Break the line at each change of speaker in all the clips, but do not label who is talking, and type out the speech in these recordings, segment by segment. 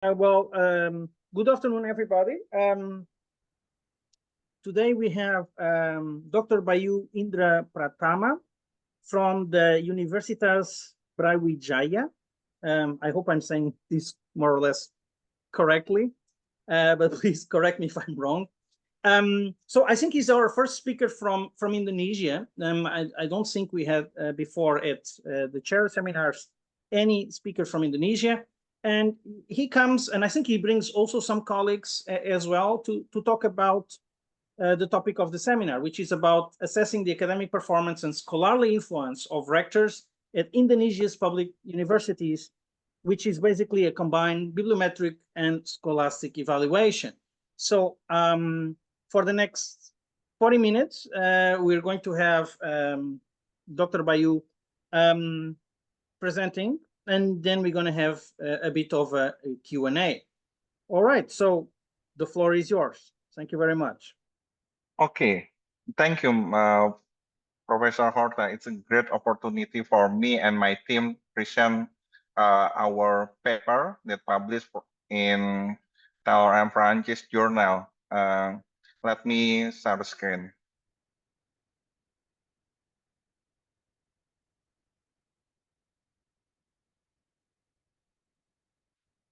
Good afternoon, everybody. Today we have Dr. Bayu Indra Pratama from the Universitas Brawijaya. I hope I'm saying this more or less correctly, but please correct me if I'm wrong. So I think he's our first speaker from Indonesia. I don't think we had before at the chair seminars any speaker from Indonesia. And he comes, and I think he brings also some colleagues as well to talk about the topic of the seminar, which is about assessing the academic performance and scholarly influence of rectors at Indonesia's public universities, which is basically a combined bibliometric and scholastic evaluation. So for the next 40 minutes, we're going to have Dr. Bayu presenting, and then we're going to have a bit of a Q&A. All right, so the floor is yours. Thank you very much.
Okay, thank you, Professor Horta. It's a great opportunity for me and my team present our paper that published in TLRM Francis Journal. Let me share the screen.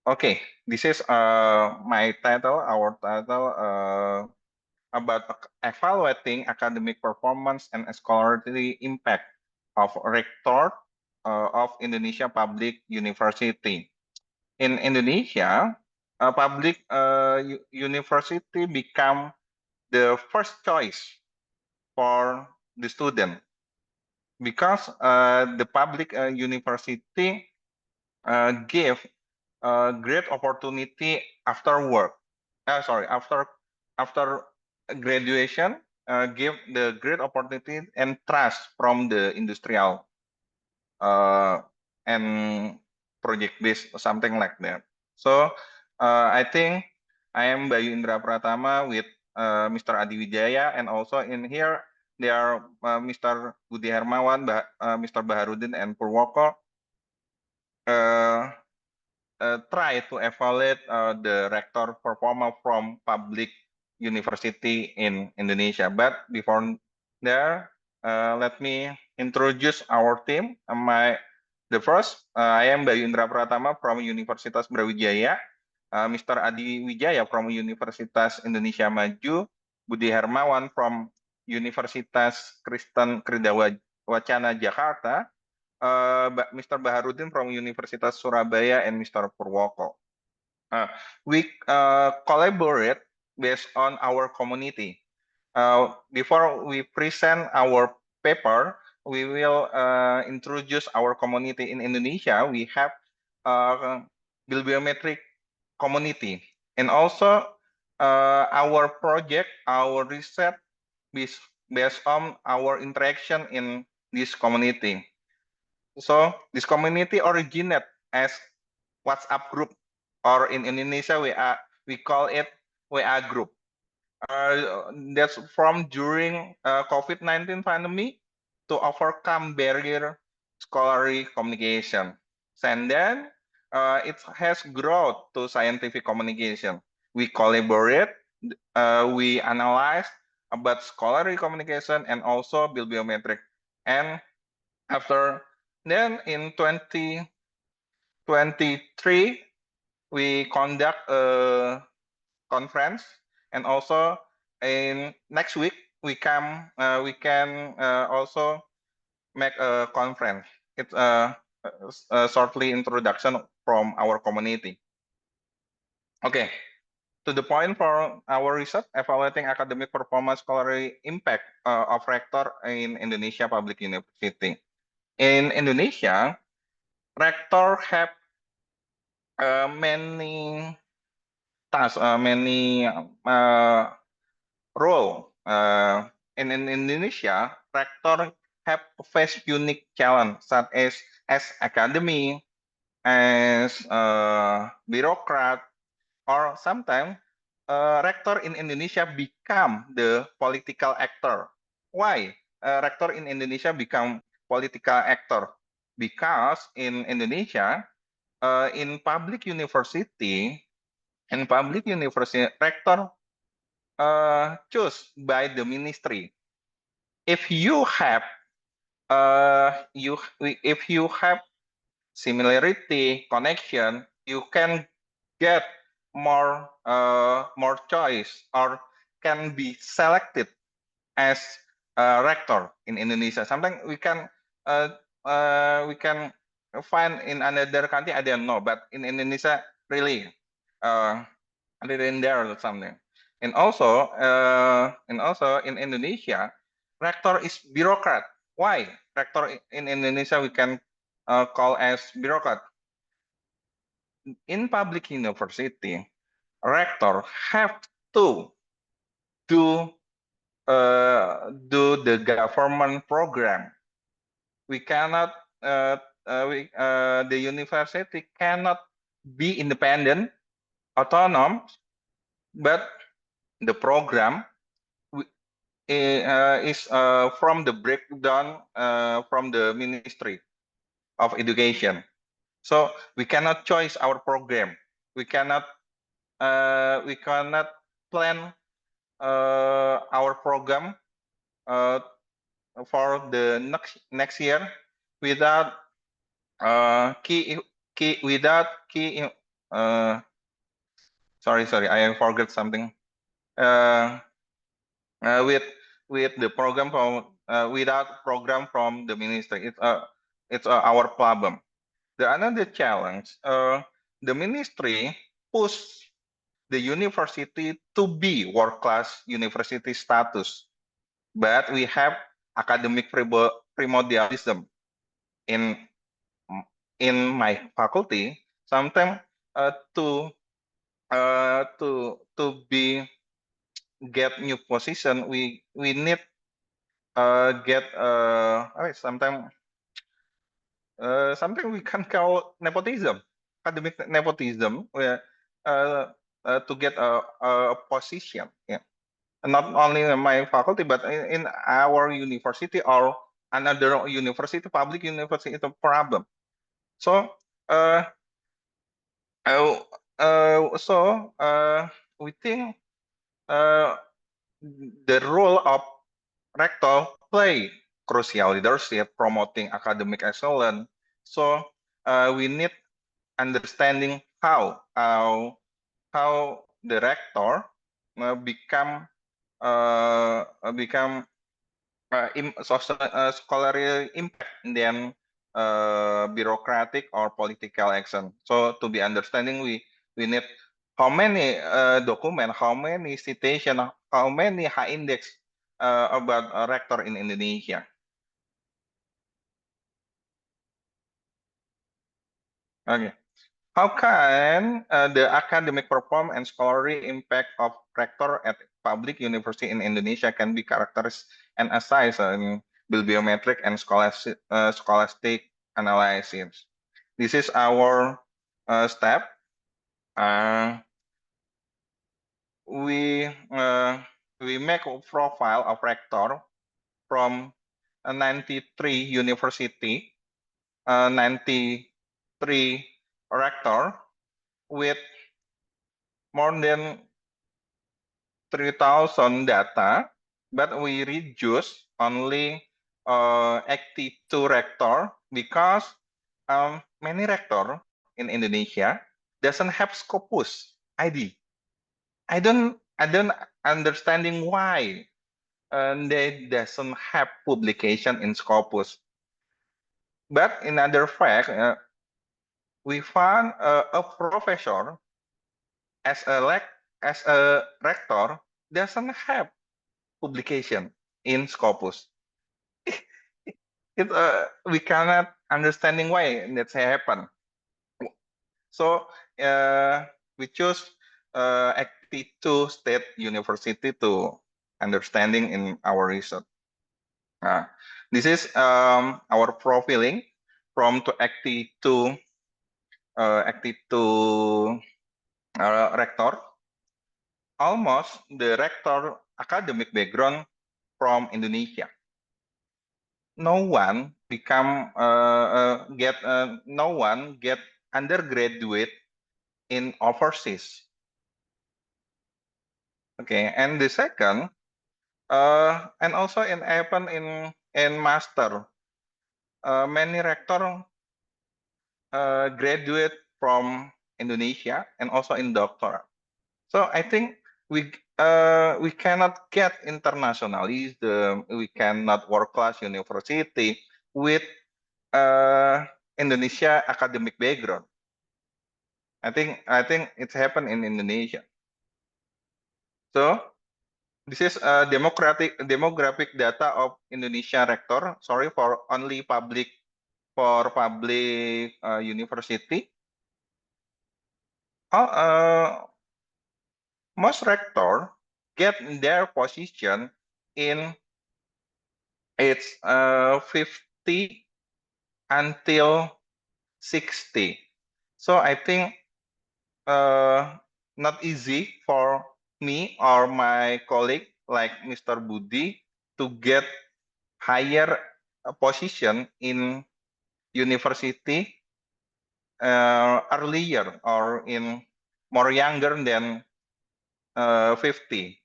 Okay, this is my title, our title, about evaluating academic performance and scholarly impact of rector of Indonesia Public University. In Indonesia, a public university become the first choice for the student because the public university give great opportunity after work. After graduation, give the great opportunity and trust from the industrial and project based, something like that. So I think I am Bayu Indra Pratama with Mr. Adi Wijaya, and also in here they are Mr. Budi Hermawan, Mr. Baharudin, and Purwoko. Try to evaluate the rector performance from public university in Indonesia. But before there, let me introduce our team. The first, I am Bayu Indra Pratama from Universitas Brawijaya, Mr. Adi Wijaya from Universitas Indonesia Maju, Budi Hermawan from Universitas Kristen Krida Wacana Jakarta, Mr. Baharudin from Universitas Surabaya, and Mr. Purwoko. We collaborate based on our community. Before we present our paper, we will introduce our community in Indonesia. We have bibliometric community, and also our project, our research based on our interaction in this community. So this community originated as WhatsApp group, or in Indonesia we call it WA group. That's from during COVID-19 pandemic to overcome barrier scholarly communication. And then it has grown to scientific communication. We collaborate, we analyze about scholarly communication and also bibliometric. And after then in 2023, we conduct a conference, and also in next week we can also make a conference. It's a shortly introduction from our community. Okay, to the point for our research, evaluating academic performance scholarly impact of rector in Indonesia Public University. In Indonesia, rector have many tasks, many role. In Indonesia, rector have faced unique challenge such as academy, as bureaucrat, or sometimes rector in Indonesia become the political actor. Why rector in Indonesia become political actor? Because in Indonesia, in public university, rector choose by the ministry. If you have if you have similarity connection, you can get more choice or can be selected as a rector in Indonesia. Sometimes we can find in another country, I don't know, but in Indonesia really in there or something. And also in Indonesia, rector is bureaucrat. Why? Rector in Indonesia we can call as bureaucrat. In public university, rector have to do the government program. We cannot the university cannot be independent, autonomous, but the program is from the breakdown from the Ministry of Education. So we cannot choose our program. We cannot plan our program for the next year without sorry, I forgot something. With the program from without program from the ministry, it's our problem. The another challenge, the ministry push the university to be world-class university status, but we have academic primordialism in my faculty. Sometimes to be get new position, we need get sometimes we can call nepotism, academic nepotism, where to get a position. Yeah, not only in my faculty, but in our university or another university, public university, it's a problem. So we think the role of rector play crucial leadership, promoting academic excellence. So we need understanding how the rector become scholarly impact than bureaucratic or political action. So to be understanding, we need how many document, how many citation, how many high index about a rector in Indonesia. Okay. How can the academic performance and scholarly impact of rector at public university in Indonesia can be characterized and assessed in bibliometric and scholastic analysis? This is our step. We make a profile of rector from 93 university, 93 rector with more than 3,000 data, but we reduce only 82 rector because many rector in Indonesia doesn't have Scopus ID. I don't understanding why they doesn't have publication in Scopus. But in other fact, we found a professor as a rector doesn't have publication in Scopus. We cannot understanding why that's happen. So we choose 82 state university to understanding in our research. This is our profiling from 82 rector. Almost the rector academic background from Indonesia. No one become no one get undergraduate in overseas. Okay, and the second, and also happen in master. Many rector graduate from Indonesia and also in doctoral. So I think we cannot get internationalism. We cannot world class university with Indonesia academic background. I think it's happened in Indonesia. So this is demographic data of Indonesia rector. Sorry for only public university. Most rector get their position in age 50 until 60. So I think not easy for me or my colleague like Mr. Budi to get higher position in university earlier or in more younger than 50.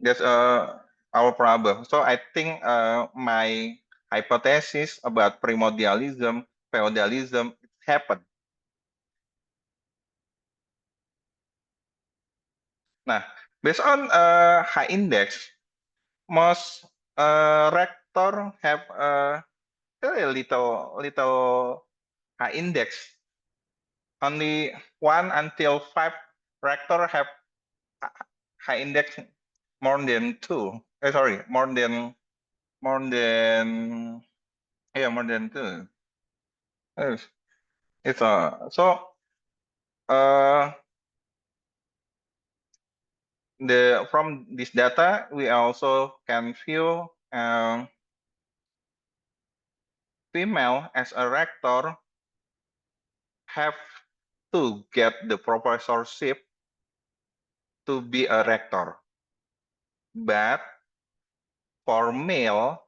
That's our problem. So I think my hypothesis about primordialism, feudalism happened. Nah, based on high index, most rector have very little high index. Only 1 until 5 rector have high index more than 2. Sorry, more than more than 2. It's so from this data we also can view female as a rector have to get the professorship to be a rector, but for male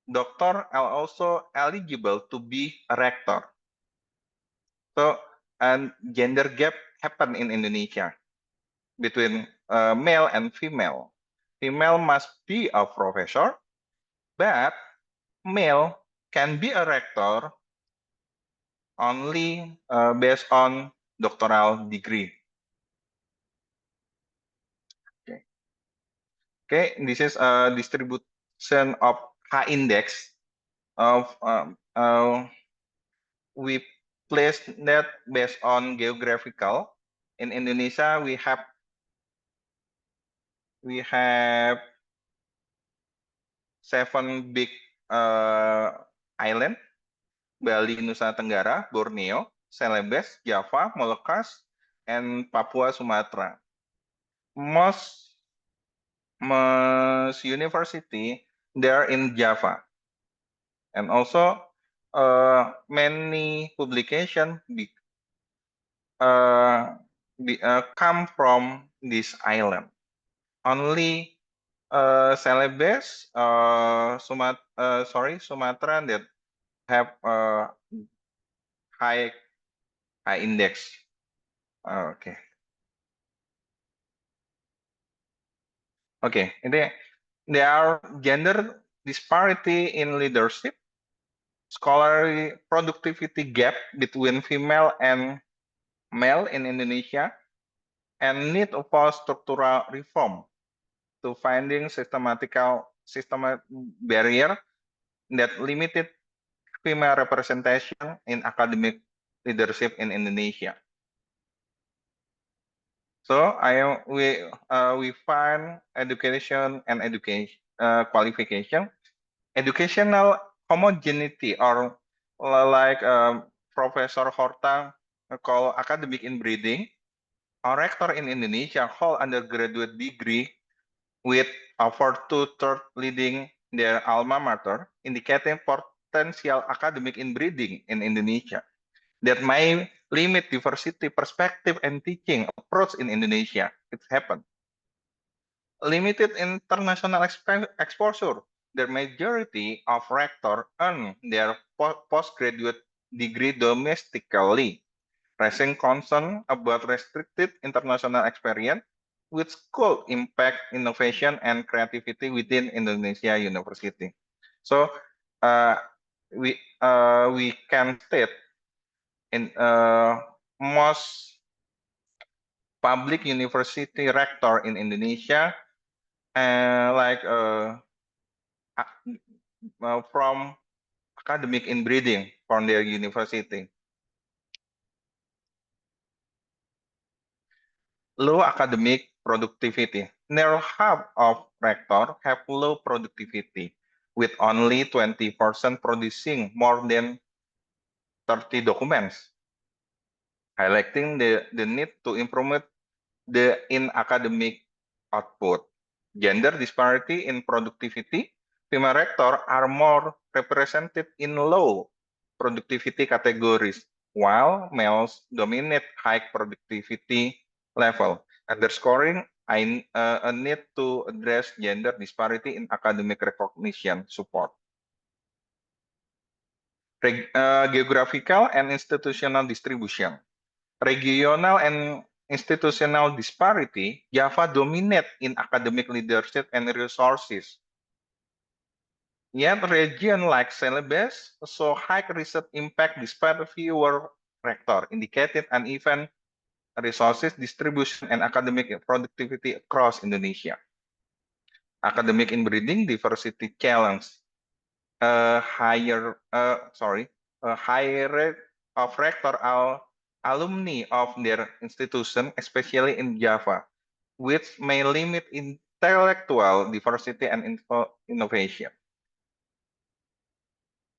doctor are also eligible to be a rector. So and gender gap happen in Indonesia between male and female. Female must be a professor, but male can be a rector only based on doctoral degree. Okay, this is a distribution of high index of we place that based on geographical. In Indonesia, we have 7 big island: Bali, Nusa Tenggara, Borneo, Celebes, Java, Moluccas, and Papua, Sumatra. Most university there in Java, and also many publication come from this island. Only Celebes, Sumatra that have high index. Okay. Okay, there are gender disparity in leadership, scholarly productivity gap between female and male in Indonesia, and need of structural reform to finding systematic barrier that limited female representation in academic leadership in Indonesia. So we find education and qualification, educational homogeneity, or like Professor Horta call academic inbreeding. A rector in Indonesia hold undergraduate degree with over 2/3 leading their alma mater, indicating potential academic inbreeding in Indonesia that may limit diversity perspective and teaching approach in Indonesia. It happened. Limited international exposure. the majority of rectors earn their postgraduate degree domestically, raising concern about restricted international experience, which could impact innovation and creativity within Indonesia university. So we can state in most public university rector in Indonesia, from academic inbreeding from their university. Low academic productivity. Nearly half of rectors have low productivity, with only 20% producing more than 30 documents, highlighting the need to improve the in-academic output. Gender disparity in productivity. Female rectors are more represented in low productivity categories, while males dominate high productivity level, underscoring a need to address gender disparity in academic recognition support. Geographical and institutional distribution. Regional and institutional disparity, Java dominate in academic leadership and resources. Yet region like Celebes saw high research impact despite fewer rector, indicated uneven resources distribution and academic productivity across Indonesia. Academic inbreeding diversity challenge. A higher rate of rector alumni of their institution, especially in Java, which may limit intellectual diversity and innovation.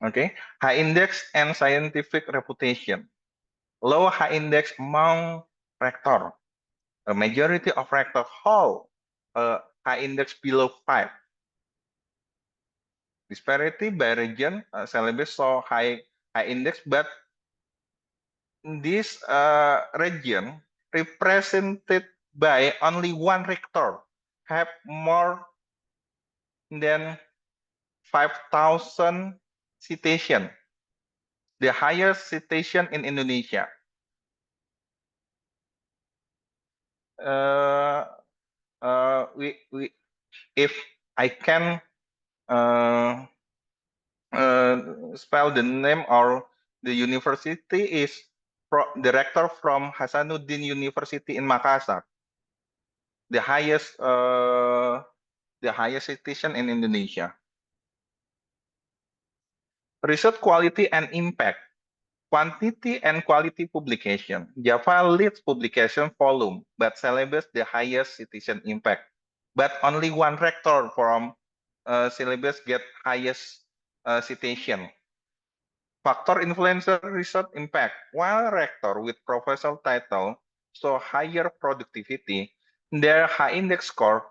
Okay, high index and scientific reputation. Low high index among rector. A majority of rector hold a high index below 5. Disparity by region, Celebes saw high index, but this region represented by only one rector have more than 5,000 citation, the highest citation in Indonesia. If I can spell the name or the university is the rector from Hasanuddin University in Makassar, the highest citation in Indonesia. Research quality and impact. Quantity and quality publication. Java leads publication volume, but Celebes the highest citizen impact. But only one rector from Celebes get highest citation. Factor influencer research impact. While rector with professional title show higher productivity, their high index score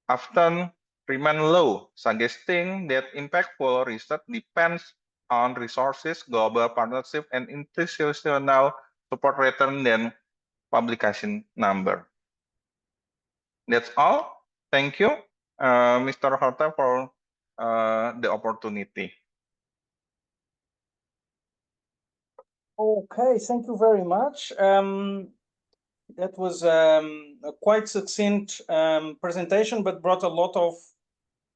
often remain low, suggesting that impactful research depends on resources, global partnership, and institutional support rather than publication number. That's all. Thank you, Mr. Horta, for the opportunity.
Okay, thank you very much. That was a quite succinct presentation, but brought a lot of,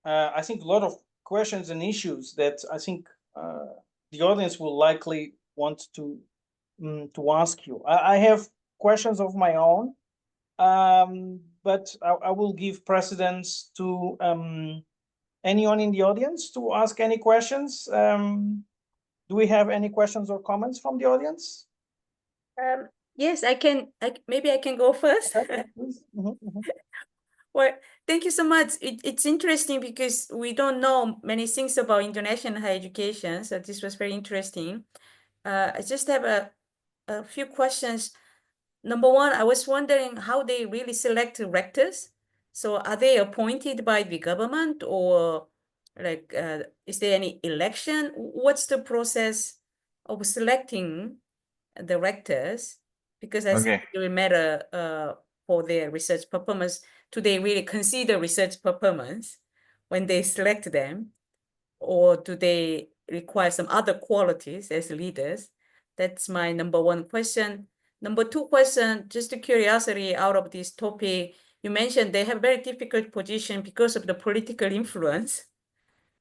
I think, a lot of questions and issues that I think the audience will likely want to ask you. I have questions of my own, but I will give precedence to anyone in the audience to ask any questions. Do we have any questions or comments from the audience?
Yes, I can. Maybe I can go first. Well, thank you so much. It's interesting because we don't know many things about international higher education, so this was very interesting. I just have a few questions. Number one, I was wondering how they really select rectors. So are they appointed by the government, or like is there any election? What's the process of selecting the rectors? Because I think it will matter for their research performance. Do they really consider research performance when they select them? or do they require some other qualities as leaders? That's my number one question. Number two question, just a curiosity out of this topic, you mentioned they have very difficult position because of the political influence.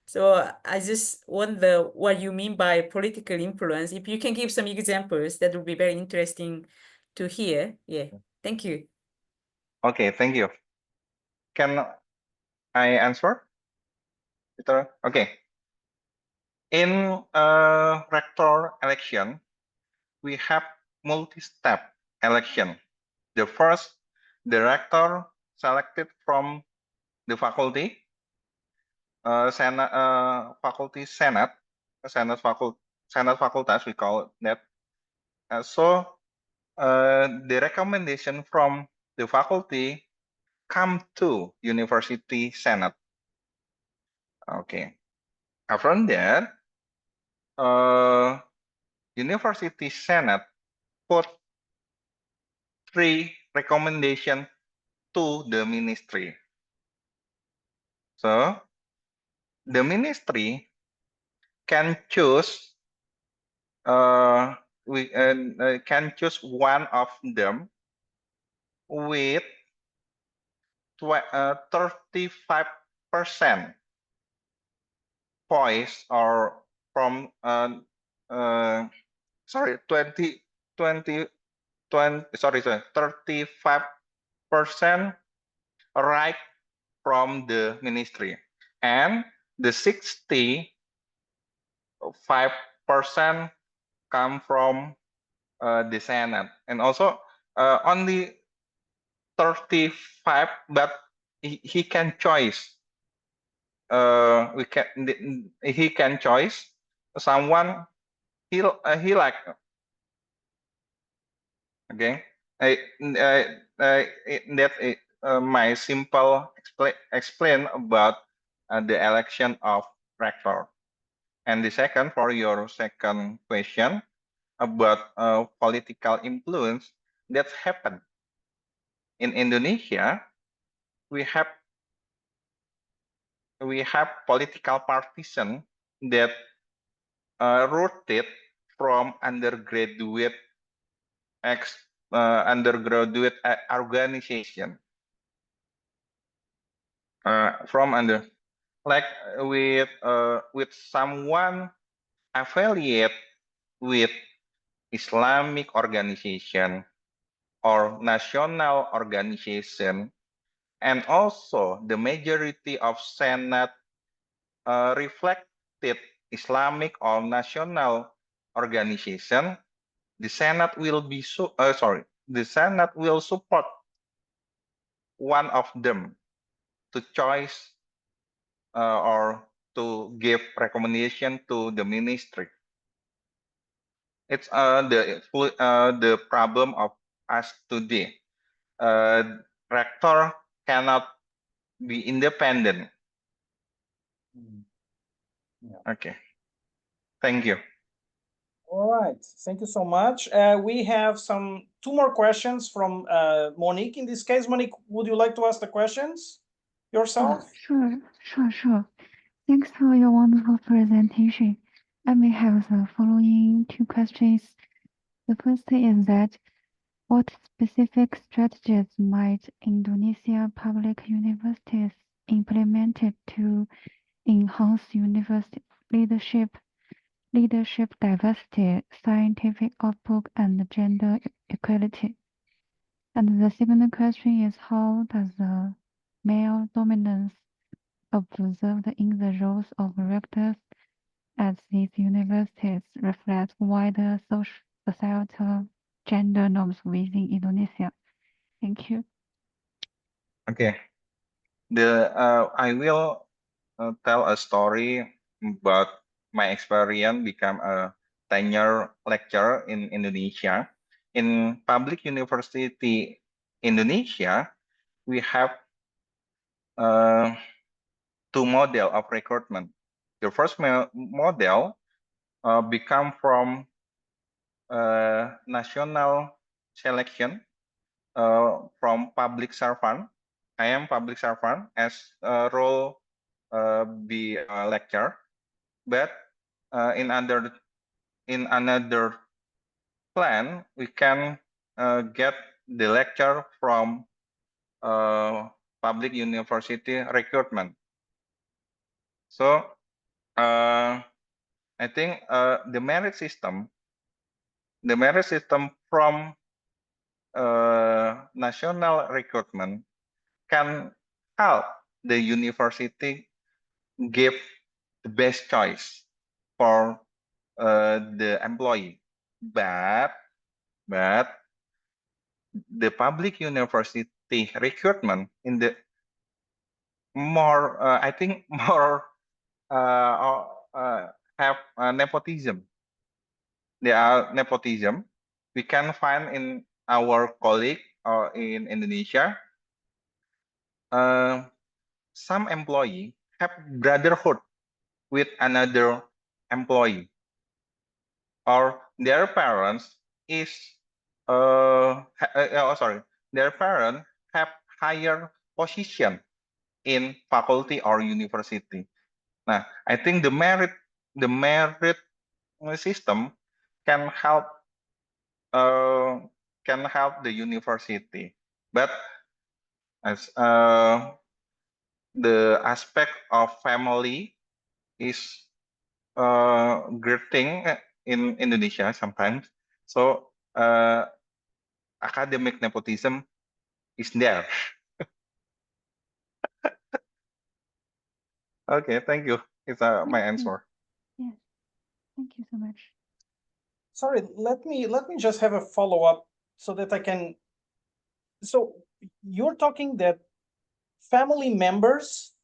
So I just wonder what you mean by political influence. If you can give some examples, that would be very interesting to hear. Yeah, thank you.
Okay, thank you. Can I answer, Peter? Okay. In rector election, we have multi-step election. The first, the rector selected from the faculty, faculty senate, senate facultas, we call that. So the recommendation from the faculty come to university senate. Okay. From there, university senate put 3 recommendations to the ministry. So the ministry can choose can choose one of them with 35% points, or from sorry 35% right from the ministry, and the 65% come from the senate, and also only 35, but he can choose. He can choose someone he like. Okay, that is my simple explain about the election of rector. And the second, for your second question about political influence that happened in Indonesia, we have political partisan that rotate from undergraduate organization, from under, like with someone affiliate with Islamic organization or national organization, and also the majority of Senate reflected Islamic or national organization. The Senate will be the Senate will support one of them to choice or to give recommendation to the ministry. It's the problem of us today. Rector cannot be independent.
Yeah.
Okay. Thank you.
All right, thank you so much. We have two more questions from Monique. In this case, Monique, would you like to ask the questions yourself?
Sure. Thanks for your wonderful presentation. I may have the following 2 questions. The first is that what specific strategies might Indonesia public universities implement to enhance university leadership diversity, scientific output, and gender equality? And the second question is, how does the male dominance observed in the roles of rectors at these universities reflect wider societal gender norms within Indonesia? Thank you.
Okay. I will tell a story about my experience become a tenure lecturer in Indonesia. In public university Indonesia, we have 2 model of recruitment. The first model become from national selection from public servant. I am public servant as a role be a lecturer. but in another plan, we can get the lecture from public university recruitment. So I think the merit system from national recruitment can help the university give the best choice for the employee, but the public university recruitment in the more I think more have nepotism. There are nepotism we can find in our colleague or in Indonesia. Some employee have brotherhood with another employee, or their parents is their parent have higher position in faculty or university. Nah, I think the merit system can help the university, but as the aspect of family is great thing in Indonesia sometimes. So academic nepotism is there. Okay, thank you. It's my answer.
Yes, thank you so much.
Sorry, let me just have a follow-up so that I can. So you're talking that family members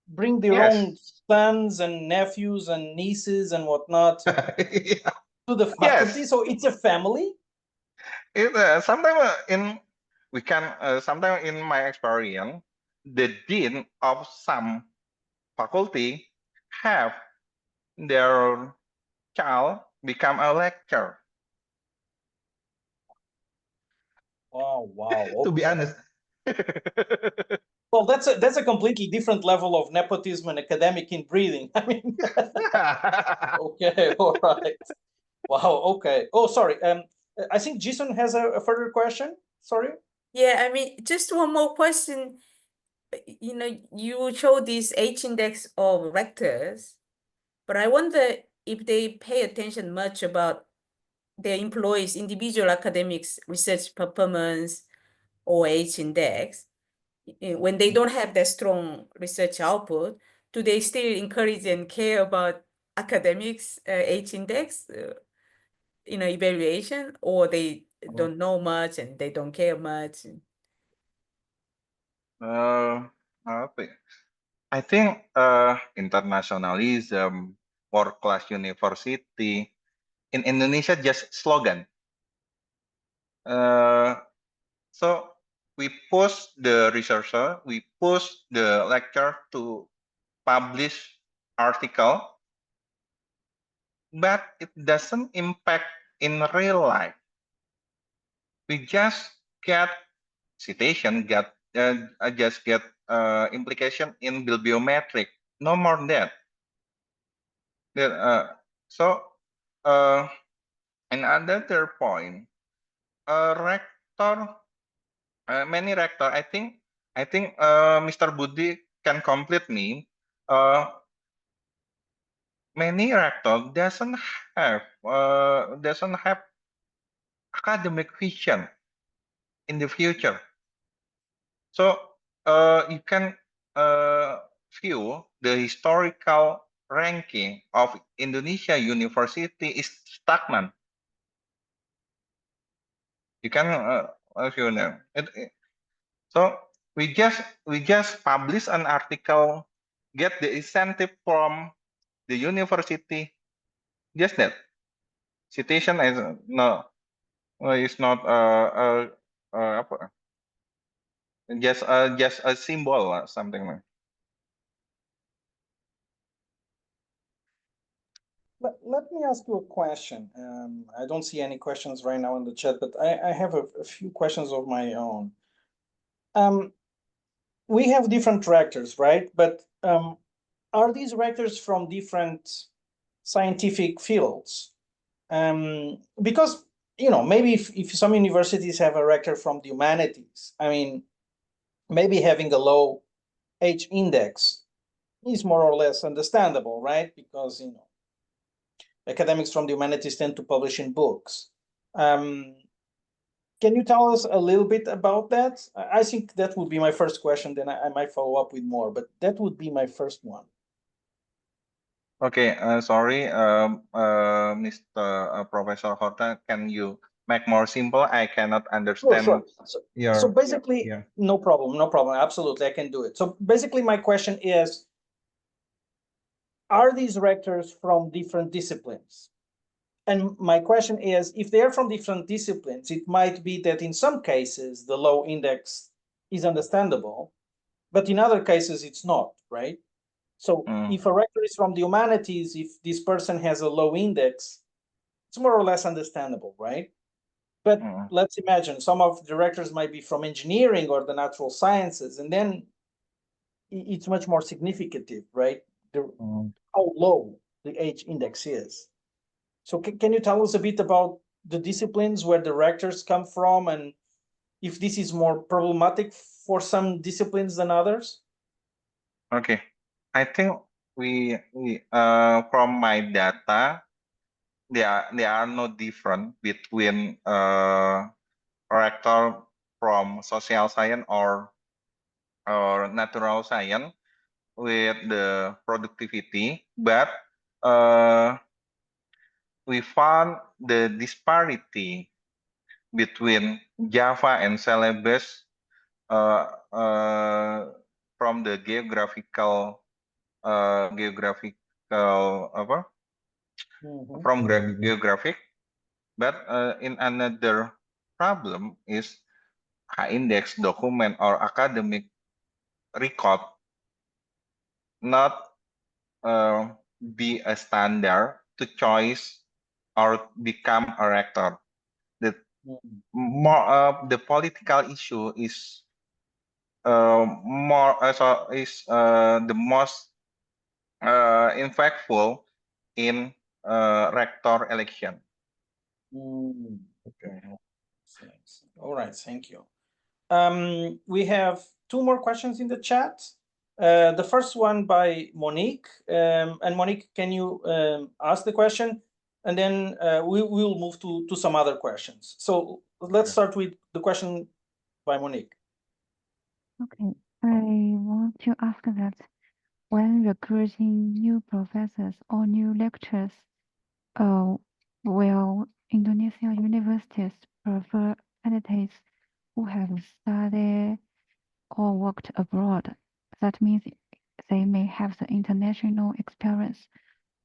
bring their
Yes.
own sons and nephews and nieces and whatnot
Yeah.
to the faculty. So it's a family.
Sometimes sometimes in my experience, the dean of some faculty have their child become a lecturer.
Oh, wow.
To be
Okay.
honest.
Well, that's a completely different level of nepotism and academic inbreeding. I mean, okay, all right. Wow, okay. Oh, sorry. I think Jason has a further question. Sorry.
Yeah, I mean, just one more question. You know, you show this H index of rectors, but I wonder if they pay attention much about their employees' individual academics, research performance, or H index. When they don't have that strong research output, do they still encourage and care about academics H index, evaluation, or they don't know much and they don't care much?
I think internationalism, world-class university in Indonesia just slogan. So we push the researcher, we push the lecturer to publish article, but it doesn't impact in real life. We just get citation, just get implication in bibliometric, no more than that. So another point, rector, many rector, I think Mr. Budi can complete me. Many rector doesn't have academic vision in the future. So you can view the historical ranking of Indonesia university is stagnant. You can view them. So we just publish an article, get the incentive from the university. Just that citation is no, is not apa, just a symbol or something like.
Let me ask you a question. I don't see any questions right now in the chat, but I have a few questions of my own. We have different rectors, right? But are these rectors from different scientific fields? Because, you know, maybe if some universities have a rector from the humanities, I mean, maybe having a low H index is more or less understandable, right? Because, you know, academics from the humanities tend to publish in books. Can you tell us a little bit about that? I think that would be my first question, then I might follow up with more, but that would be my first one.
Okay, sorry, Mr. Professor Horta, can you make more simple? I cannot understand
Sure.
your.
So basically,
yeah.
no problem. Absolutely, I can do it. So basically, my question is, are these rectors from different disciplines? And my question is, if they are from different disciplines, it might be that in some cases, the low index is understandable, but in other cases, it's not, right? So if a rector is from the humanities, if this person has a low index, it's more or less understandable, right? But let's imagine some of the rectors might be from engineering or the natural sciences, and then it's much more significant, right? How low the H index is. So can you tell us a bit about the disciplines where the rectors come from, and if this is more problematic for some disciplines than others?
Okay, I think we from my data, there are no difference between rector from social science or natural science with the productivity, but we found the disparity between Java and syllabus from the geographical apa from geographic, but in another problem is high index document or academic record not be a standard to choice or become a rector. The more the political issue is the most impactful in rector election.
Okay. All right, thank you. We have two more questions in the chat. The first one by Monique. And Monique, can you ask the question? And then we will move to some other questions. So let's start with the question by Monique.
Okay, I want to ask that when recruiting new professors or new lecturers, will Indonesian universities prefer candidates who have studied or worked abroad? That means they may have the international experience,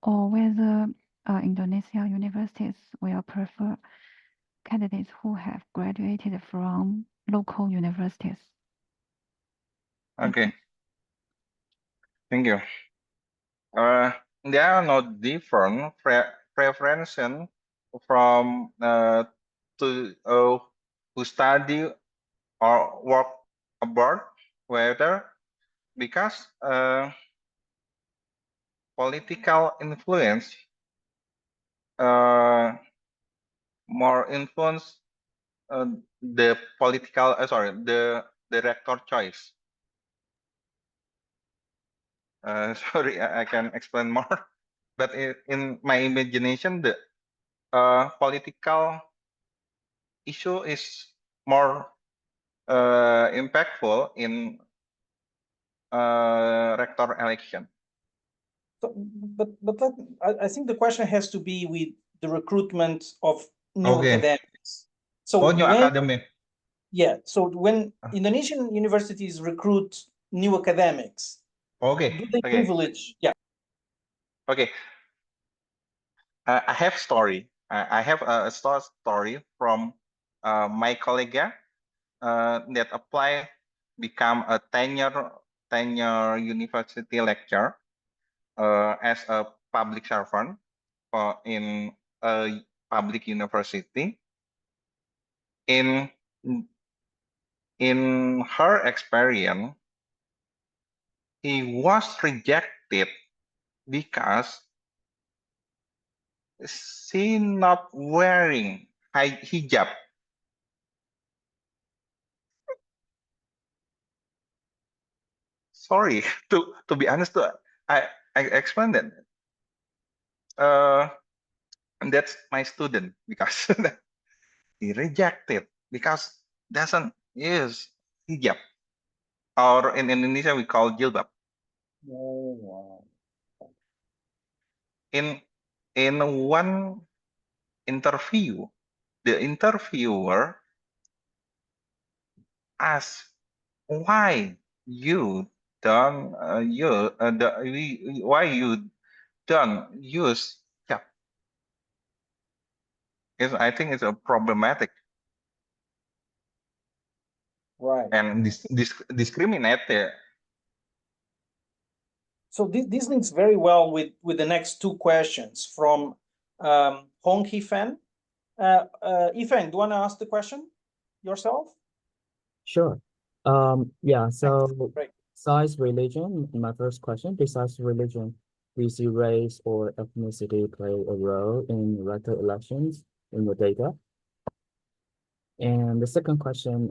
or whether Indonesian universities will prefer candidates who have graduated from local universities.
Okay. Thank you. There are no different preferences from who study or work abroad, whether because political influence more influence the political the rector choice. Sorry, I can explain more, but in my imagination, the political issue is more impactful in rector election.
So, but I think the question has to be with the recruitment of new academics. So
new academy.
Yeah, so when Indonesian universities recruit new academics, do they privilege? Yeah.
Okay. I have story. I have a story from my colleague that apply become a tenure university lecturer as a public servant in a public university. In her experience, he was rejected because she not wearing hijab. Sorry, to be honest, I explained that. And that's my student because he rejected because doesn't use hijab, or in Indonesia we call jilbab.
Oh, wow.
In one interview, the interviewer asked why you don't why you don't use hijab. I think it's a problematic
Right.
and discriminated.
So this links very well with the next two questions from Hong Hifan. Ifan, do you want to ask the question yourself?
Sure. Yeah, so
Great.
besides religion, my first question, besides religion, do you see race or ethnicity play a role in rector elections in your data? And the second question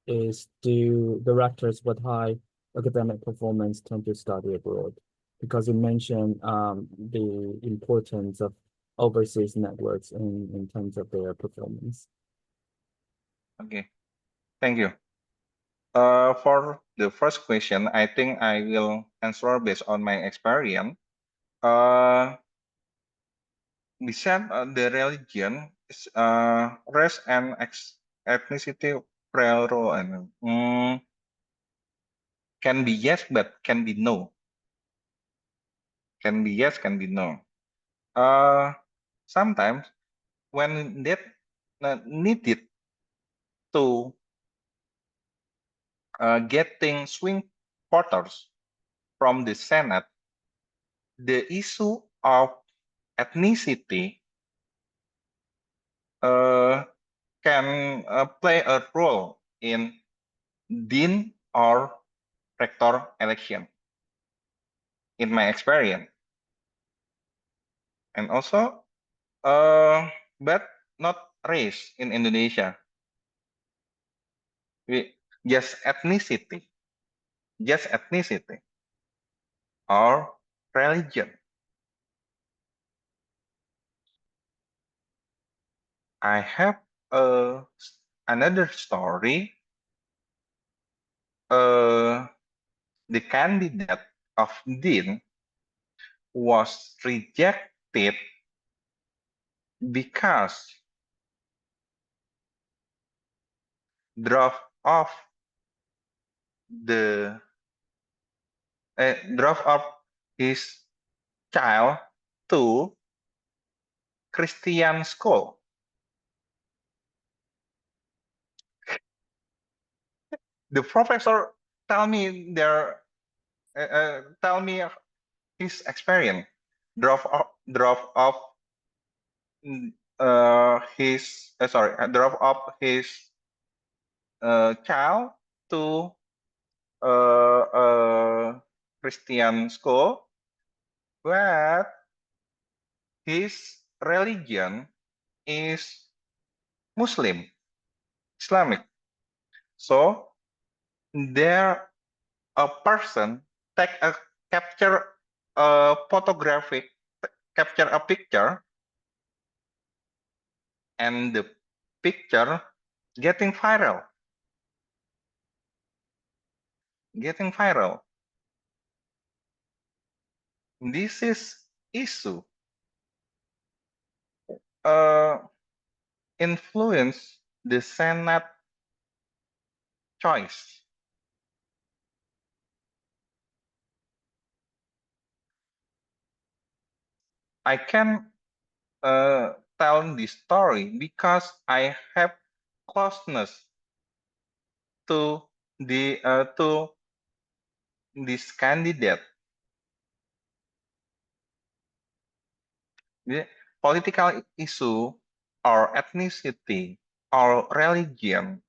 is, do the rectors with high academic performance tend to study abroad? Because you mentioned the importance of overseas networks in terms of their performance.
Okay, thank you. For the first question, I think I will answer based on my experience. Besides the religion, race and ethnicity play a role, and can be yes, but can be no. Can be yes, can be no. Sometimes when that needed to getting swing voters from the Senate, the issue of ethnicity can play a role in dean or rector election, in my experience. And also, but not race in Indonesia. Just ethnicity or religion. I have another story. The candidate of dean was rejected because drop off his child to Christian school. The professor tell me his experience. Drop off his child to Christian school, but his religion is Muslim, Islamic. So there a person capture a picture, and the picture getting viral. This is issue influence the Senate choice. I can tell this story because I have closeness to this candidate. The political issue or ethnicity or religion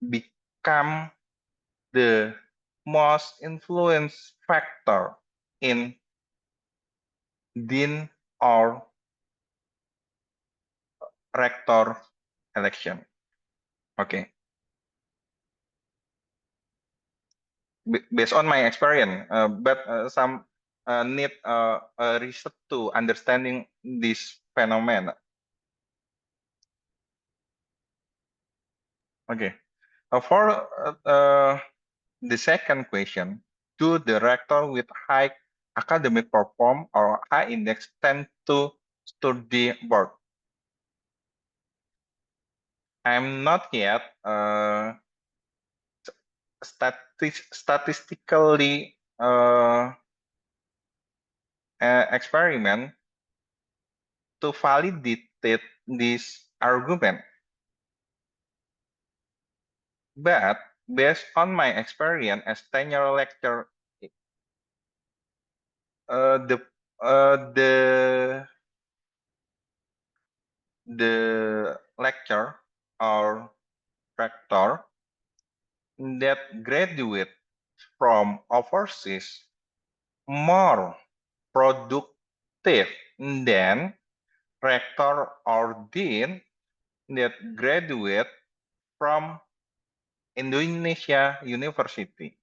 become the most influence factor in dean or rector election? Okay. Based on my experience, but some need research to understanding this phenomenon. Okay. For the second question, do the rector with high academic perform or high index tend to study abroad? I'm not yet statistically experiment to validate this argument. But based on my experience as tenure lecturer, the lecturer or rector that graduate from overseas more productive than rector or dean that graduate from Indonesia University.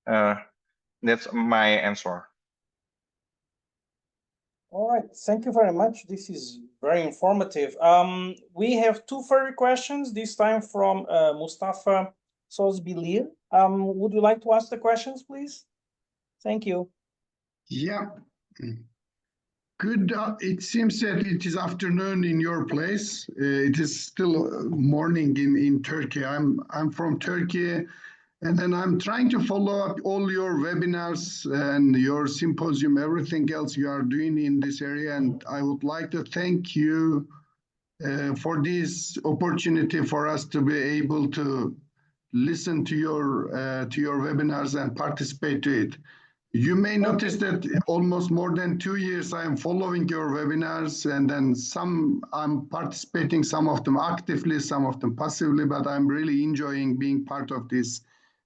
That's my answer.
All right, thank you very much. This is very informative. We have two further questions, this time from Mustafa Sozbilir. Would you like to ask the questions, please? Thank you.
Yeah. Good. It seems that it is afternoon in your place. It is still morning in Turkey. I'm from Turkey, and then I'm trying to follow up all your webinars and your symposium, everything else you are doing in this area. And I would like to thank you for this opportunity for us to be able to listen to your webinars and participate to it. You may notice that almost more than 2 years I am following your webinars, and then some I'm participating, some of them actively, some of them passively, but I'm really enjoying being part of this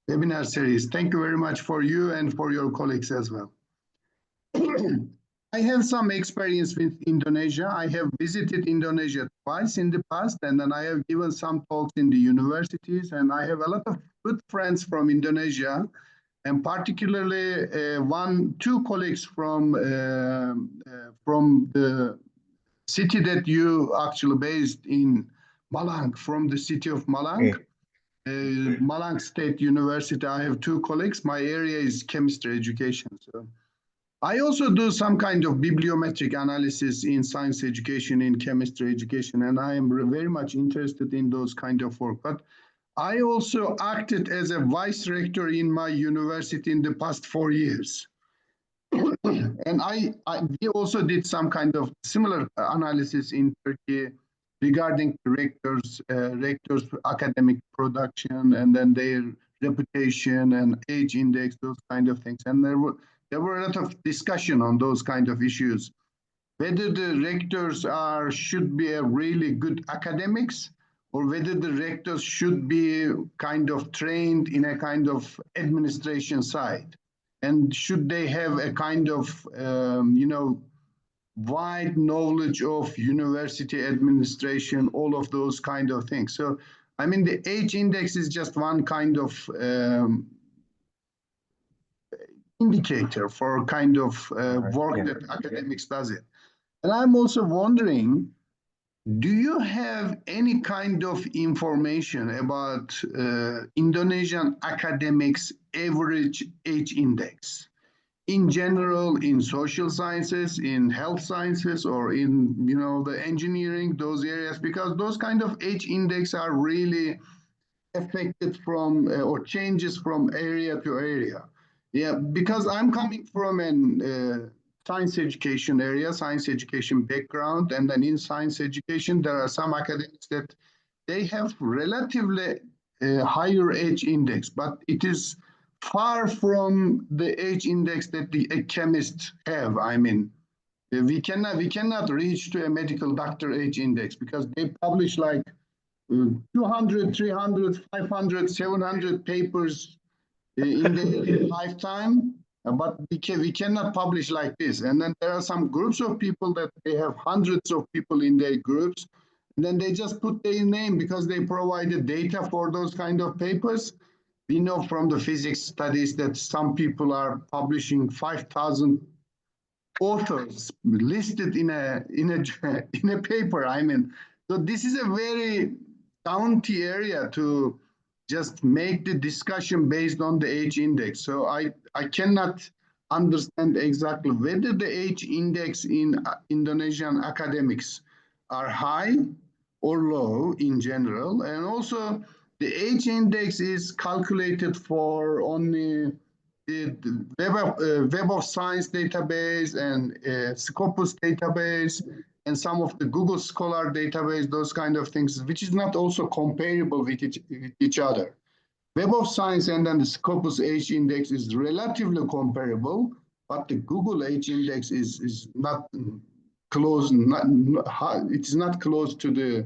webinar series. Thank you very much for you and for your colleagues as well. I have some experience with Indonesia. I have visited Indonesia twice in the past, and then I have given some talks in the universities, and I have a lot of good friends from Indonesia. And particularly two colleagues from the city that you actually based in, Malang, from the city of Malang, Malang State University. I have two colleagues. My area is chemistry education. So I also do some kind of bibliometric analysis in science education, in chemistry education, and I am very much interested in those kind of work. But I also acted as a vice rector in my university in the past 4 years. And we also did some kind of similar analysis in Turkey regarding rectors' academic production, and then their reputation and age index, those kind of things. And there were a lot of discussion on those kind of issues. Whether the rectors should be a really good academics, or whether the rectors should be kind of trained in a kind of administration side, and should they have a kind of wide knowledge of university administration, all of those kind of things. So I mean, the age index is just one kind of indicator for kind of work that academics does it. And I'm also wondering, do you have any kind of information about Indonesian academics' average age index? In general, in social sciences, in health sciences, or in the engineering, those areas, because those kind of age index are really affected from or changes from area to area. Yeah, because I'm coming from an science education area, science education background, and then in science education, there are some academics that they have relatively higher age index, but it is far from the age index that the chemists have. I mean, we cannot reach to a medical doctor age index, because they publish like 200, 300, 500, 700 papers in their lifetime, but we cannot publish like this. And then there are some groups of people that they have hundreds of people in their groups, and then they just put their name because they provided data for those kind of papers. We know from the physics studies that some people are publishing 5,000 authors listed in a in a paper. I mean, so this is a very daunting area to just make the discussion based on the age index. So I cannot understand exactly whether the age index in Indonesian academics are high or low in general, and also the age index is calculated for only the Web of Science database and Scopus database and some of the Google Scholar database, those kind of things, which is not also comparable with each other. Web of Science and then the Scopus age index is relatively comparable, but the Google age index is not close, it is not close to the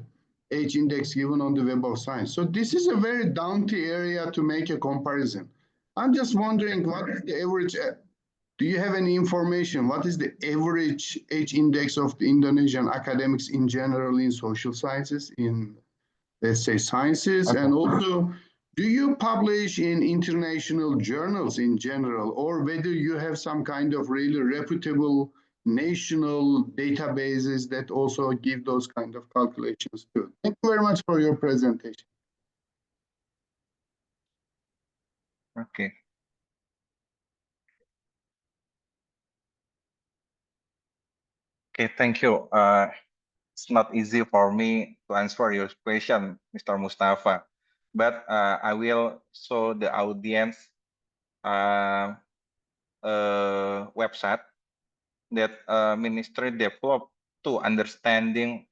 age index given on the Web of Science. So this is a very daunting area to make a comparison. I'm just wondering, what is the average? Do you have any information? What is the average age index of the Indonesian academics in general in social sciences, in, let's say, sciences?
Okay.
And also, do you publish in international journals in general, or whether you have some kind of really reputable national databases that also give those kind of calculations too? Thank you very much for your presentation.
Okay. Okay, thank you. It's not easy for me to answer your question, Mr. Mustafa, but I will show the audience website that ministry developed to understanding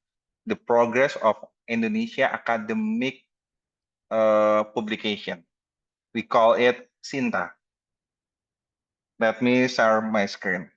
the progress of Indonesia academic publication. We call it SINTA. Let me share my screen.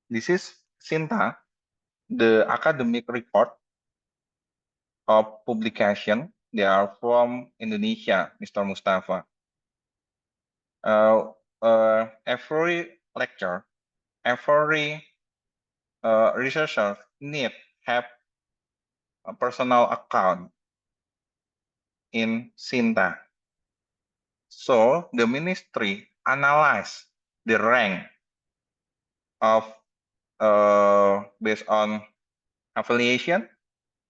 This is SINTA, the academic report of publication. They are from Indonesia, Mr. Mustafa. Every lecture, every researcher need have a personal account in SINTA. So the ministry analyze the rank of based on affiliation,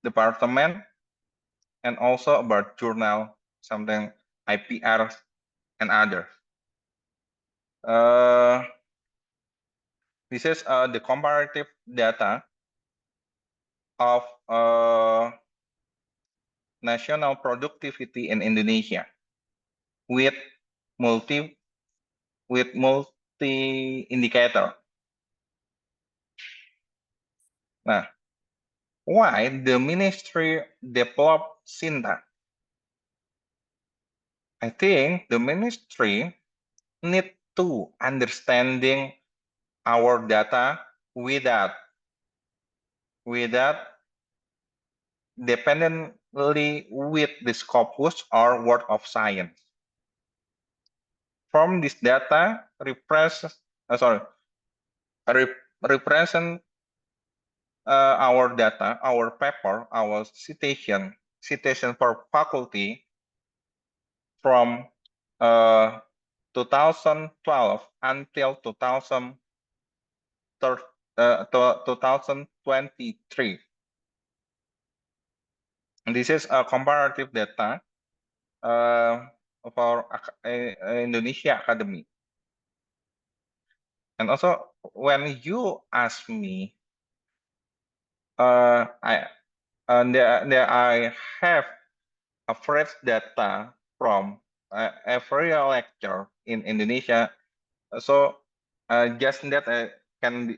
department, and also about journal, something IPR and others. This is the comparative data of national productivity in Indonesia with multi indicator. Nah, why the ministry developed SINTA? I think the ministry need to understanding our data without dependently with the Scopus or Word of Science. From this data represent our data, our paper, our citation for faculty from 2012 until 2023. And this is a comparative data of our Indonesia Academy. And also, when you ask me, I have a fresh data from every lecture in Indonesia. So just that can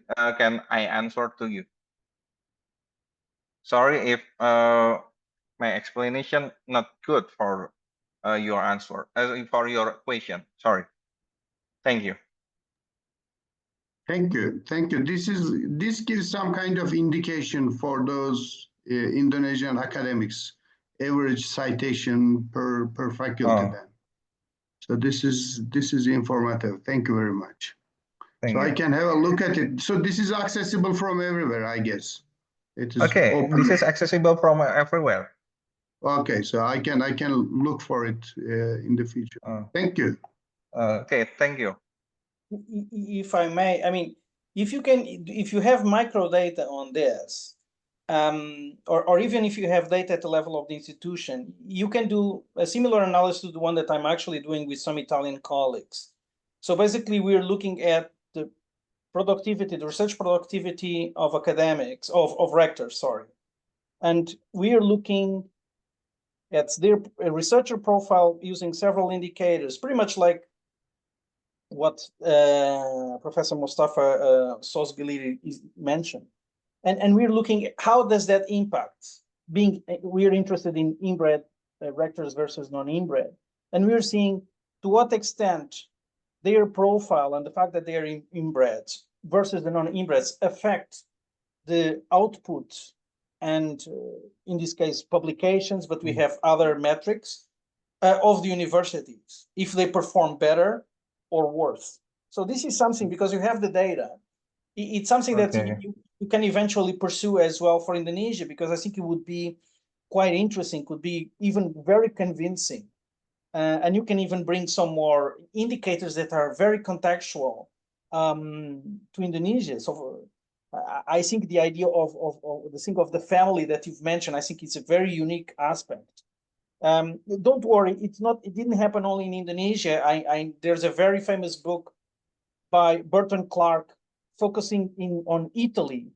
I answer to you? Sorry if my explanation not good for your answer, for your question. Sorry. Thank you.
Thank you. Thank you. This gives some kind of indication for those Indonesian academics, average citation per faculty
Oh.
then. So this is informative. Thank you very much.
Thank
So I
you.
can have a look at it. So this is accessible from everywhere, I guess. It is
Okay,
open.
this is accessible from everywhere.
Okay, so I can look for it in the future. Thank you.
Okay, thank you.
If I may, I mean, if you have micro data on this, or even if you have data at the level of the institution, you can do a similar analysis to the one that I'm actually doing with some Italian colleagues. So basically, we're looking at the productivity, the research productivity of academics, of rectors, sorry. And we are looking at their researcher profile using several indicators, pretty much like what Professor Mustafa Sozgili mentioned. And we're looking at how does that impact we're interested in inbred rectors versus non-inbred. And we're seeing to what extent their profile and the fact that they are inbred versus the non-inbreds affect the output and in this case publications, but we have other metrics of the universities, if they perform better or worse. So this is something, because you have the data, it's something that you can eventually pursue as well for Indonesia, because I think it would be quite interesting, could be even very convincing. And you can even bring some more indicators that are very contextual to Indonesia. So I think the idea of the family that you've mentioned, I think it's a very unique aspect. Don't worry, it didn't happen only in Indonesia. There's a very famous book by Burton Clark focusing on Italy,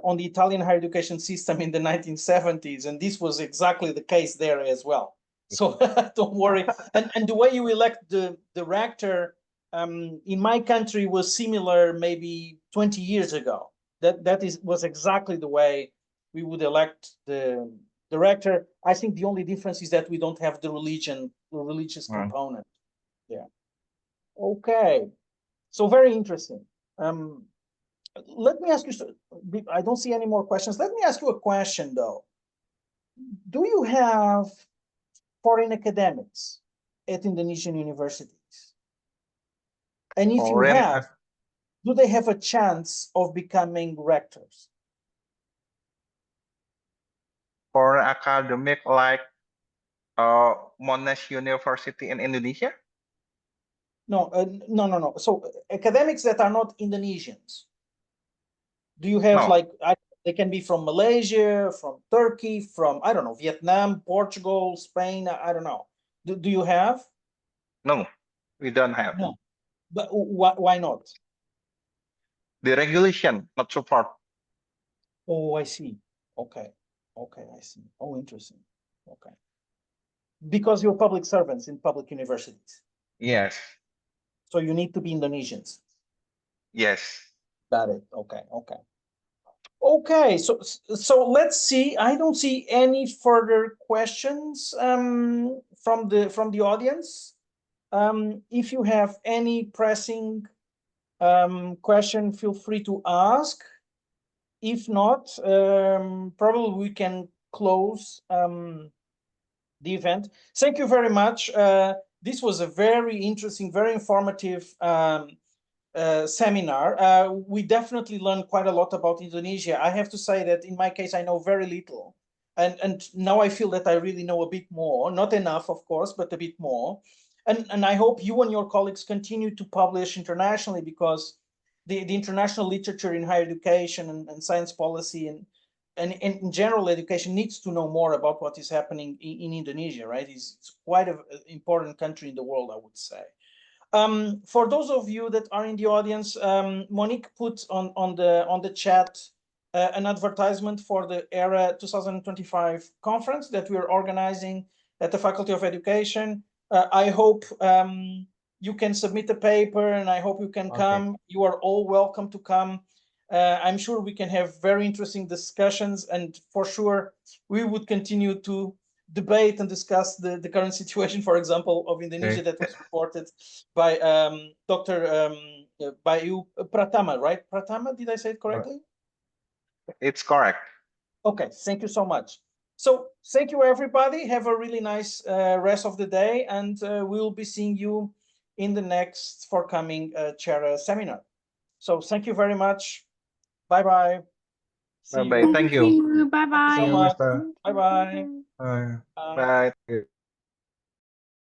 on the Italian higher education system in the 1970s. And this was exactly the case there as well. So don't worry. And the way you elect the rector in my country was similar maybe 20 years ago. That was exactly the way we would elect the rector. I think the only difference is that we don't have the religious component. Yeah. Okay. So very interesting. Let me ask you, I don't see any more questions. Let me ask you a question though. Do you have foreign academics at Indonesian universities? And if you have, do they have a chance of becoming rectors?
For academic like Monash University in Indonesia?
No. So academics that are not Indonesians. Do you have they can be from Malaysia, from Turkey, from, I don't know, Vietnam, Portugal, Spain, I don't know. Do you have?
No, we don't have.
No. But why not?
The regulation not support.
Oh, I see. Okay, I see. Oh, interesting. Okay. Because you're public servants in public universities.
Yes.
So you need to be Indonesians.
Yes.
Got it. Okay, so let's see. I don't see any further questions from the audience. If you have any pressing question, feel free to ask. If not, probably we can close the event. Thank you very much. This was a very interesting, very informative seminar. We definitely learned quite a lot about Indonesia. I have to say that in my case, I know very little. And now I feel that I really know a bit more, not enough, of course, but a bit more. And I hope you and your colleagues continue to publish internationally, because the international literature in higher education and science policy and in general education needs to know more about what is happening in Indonesia, right? It's quite an important country in the world, I would say. For those of you that are in the audience, Monique put on the chat an advertisement for the ERA 2025 conference that we're organizing at the Faculty of Education. I hope you can submit the paper, and I hope you can
Okay.
come. You are all welcome to come. I'm sure we can have very interesting discussions, and for sure we would continue to debate and discuss the current situation, for example, of Indonesia that was reported by Dr. Bayu Pratama, right? Pratama, did I say it correctly?
It's correct.
Okay, thank you so much. So thank you, everybody. Have a really nice rest of the day, and we'll be seeing you in the next forthcoming Chera seminar. So thank you very much. Bye-bye. See
Bye-bye.
you.
Thank you.
Thank you
Bye-bye.
so much.
Mister.
Bye-bye.
Bye.
Bye.
Bye.